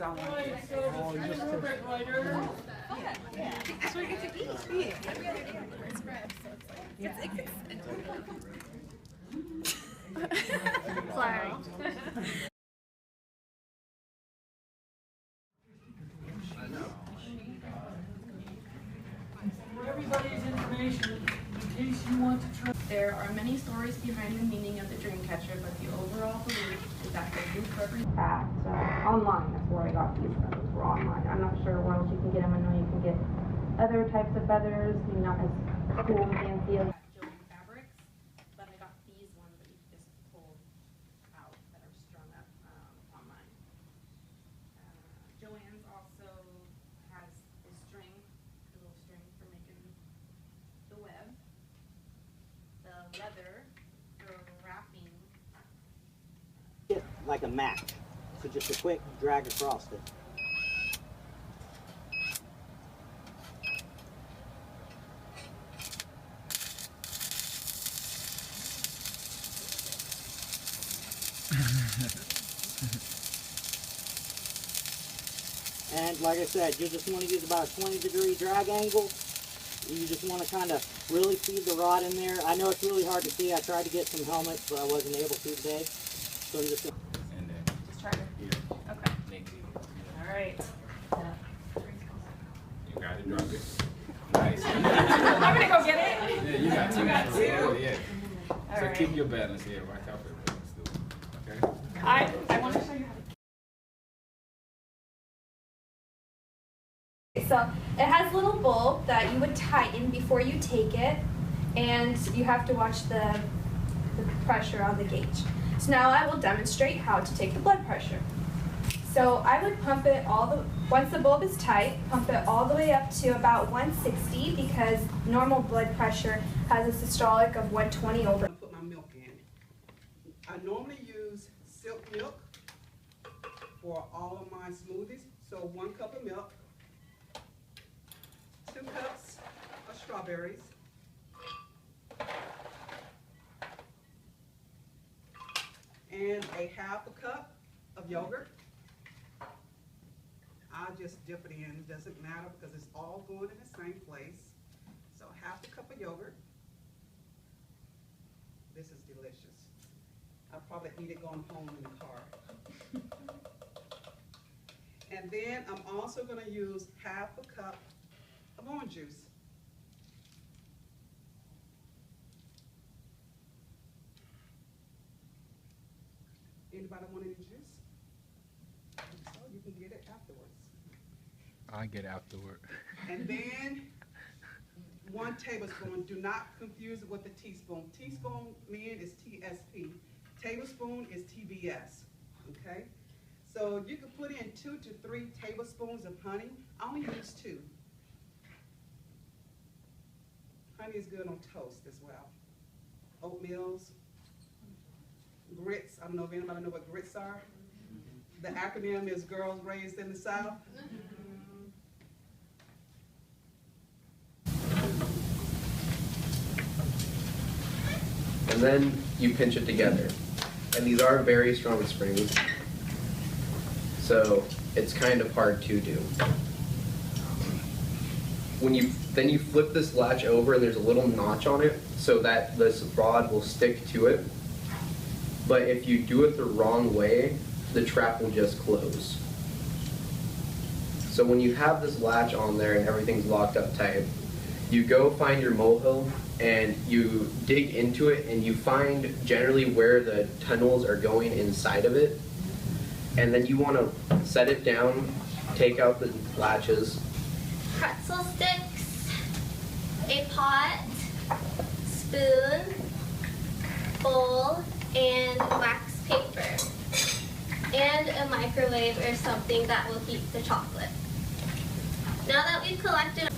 sound like this. So we get to eat. Sorry. For everybody's information, in case you want to try. There are many stories behind the meaning of the Dreamcatcher, but the overall belief is that the roof represents online. That's where I got these feathers. Were online. I'm not sure where else you can get them. I know you can get other types of feathers, maybe not as cool and fancy as Joanne fabrics, but I got these ones that you can just pull out that are strung up online. Joanne's also has this string, a little string for making the web. The leather for wrapping. Like a mat, so just a quick drag across it. And like I said, you just want to use about a 20-degree drag angle. You just want to kind of really feed the rod in there. I know it's really hard to see. I tried to get some helmets, but I wasn't able to today. So I'm just going to... And then Just try to. here, Okay. next to you. All right. You got it, drop it. Nice. I'm gonna go get it. Yeah, you got two. You got two? Yeah. All So right. keep your balance here. Watch out for it. Let's do it. Okay? I want to show you how to. So it has a little bulb that you would tighten before you take it, and you have to watch the pressure on the gauge. So now I will demonstrate how to take the blood pressure. So I would pump it once the bulb is tight, pump it all the way up to about 160 because normal blood pressure has a systolic of 120 over. I put my milk in. I normally use silk milk for all of my smoothies. So 1 cup of milk, 2 cups of strawberries, and a half a cup of yogurt. I'll just dip it in, it doesn't matter because it's all going in the same place. So half a cup of yogurt. This is delicious. I'll probably eat it going home in the car. And then I'm also gonna use half a cup of orange juice. Anybody want any juice? So you can get it afterwards. I get afterward. And then 1 tablespoon, do not confuse it with the teaspoon. Teaspoon, men, is TSP. Tablespoon is TBS, okay? So you can put in 2 to 3 tablespoons of honey. I only use 2. Honey is good on toast as well. Oatmeals, grits. I don't know if anybody know what grits are. The acronym is Girls Raised in the South. And then you pinch it together. And these are very strong springs, so it's kind of hard to do. Then you flip this latch over and there's a little notch on it so that this rod will stick to it. But if you do it the wrong way, the trap will just close. So when you have this latch on there and everything's locked up tight, you go find your molehill and you dig into it and you find generally where the tunnels are going inside of it. And then you want to set it down, take out the latches. Pretzel sticks, a pot, spoon, bowl, and wax paper. And a microwave or something that will heat the chocolate. Now that we've collected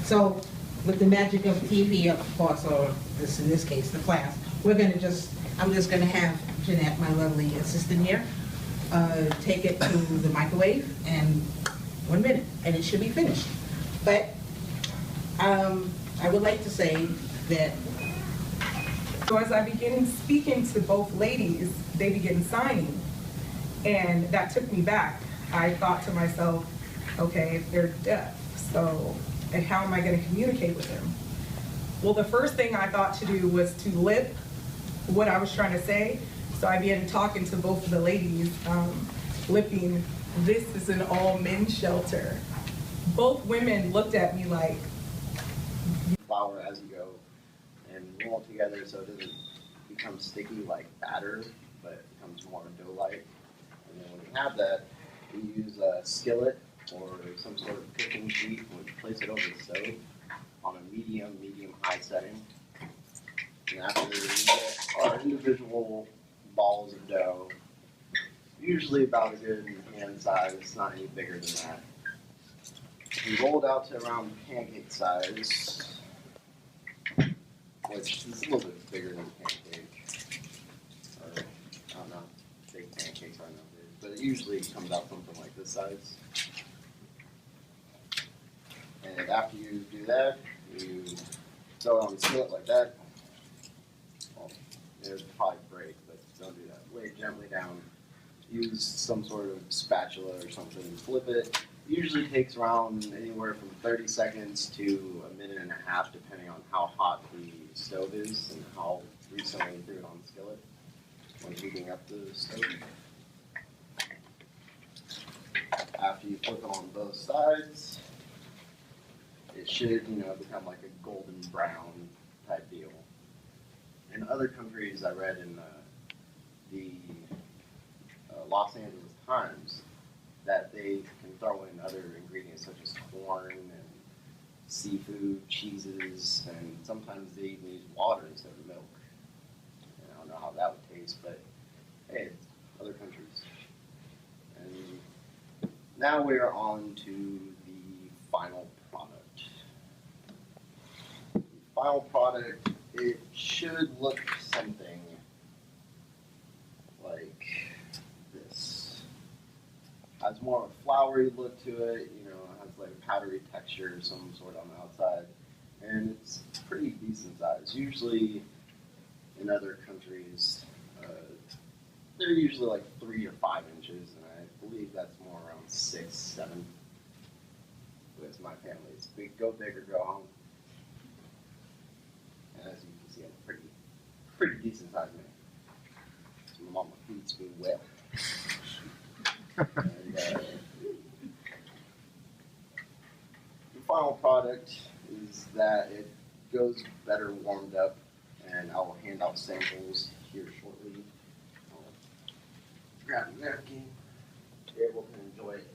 So, with the magic of TV, of course, or this in this case, the class, I'm just gonna have Jeanette, my lovely assistant here, take it to the microwave in 1 minute, and it should be finished. But I would like to say that So as I begin speaking to both ladies, they begin signing. And that took me back. I thought to myself, okay, they're deaf, so, and how am I gonna communicate with them? Well, the first thing I thought to do was to lip what I was trying to say. So I began talking to both of the ladies, lipping, "This is an all men's shelter." Both women looked at me like, flour as you go and roll it together so it doesn't become sticky like batter, but it becomes more dough-like. And then when you have that, you use a skillet or some sort of cooking sheet and place it over the stove on a medium-high setting. And after we get our individual balls of dough, usually about a good hand size, not any bigger than that. We roll it out to around pancake size, which is a little bit bigger than a pancake. Or, I don't know, big pancakes are not big, but it usually comes out something like this size. And after you do that, you throw it on the skillet like that. Well, it would probably break, but don't do that. Lay it gently down. Use some sort of spatula or something, flip it. Usually takes around anywhere from 30 seconds to a minute and a half, depending on how hot the stove is and how recently you threw it on the skillet when heating up the stove. After you flip it on both sides, it should, become like a golden brown type deal. In other countries, I read in the Los Angeles Times that they can throw in other ingredients such as corn and seafood, cheeses, and sometimes they even use water instead of milk. And I don't know how that would taste, but hey, it's other countries. And now we are on to the final product. The final product, it should look something like this. Has more of a floury look to it, has like a powdery texture of some sort on the outside, and it's pretty decent size. Usually in other countries, they're usually like 3 or 5 inches, and I believe that's more around 6, 7. With my family, it's big, go big or go home. And as you can see, I'm pretty decent size man. So my mama feeds me well. And, the final product is that it goes better warmed up, and I will hand out samples here shortly. I'll grab a napkin, be able to enjoy it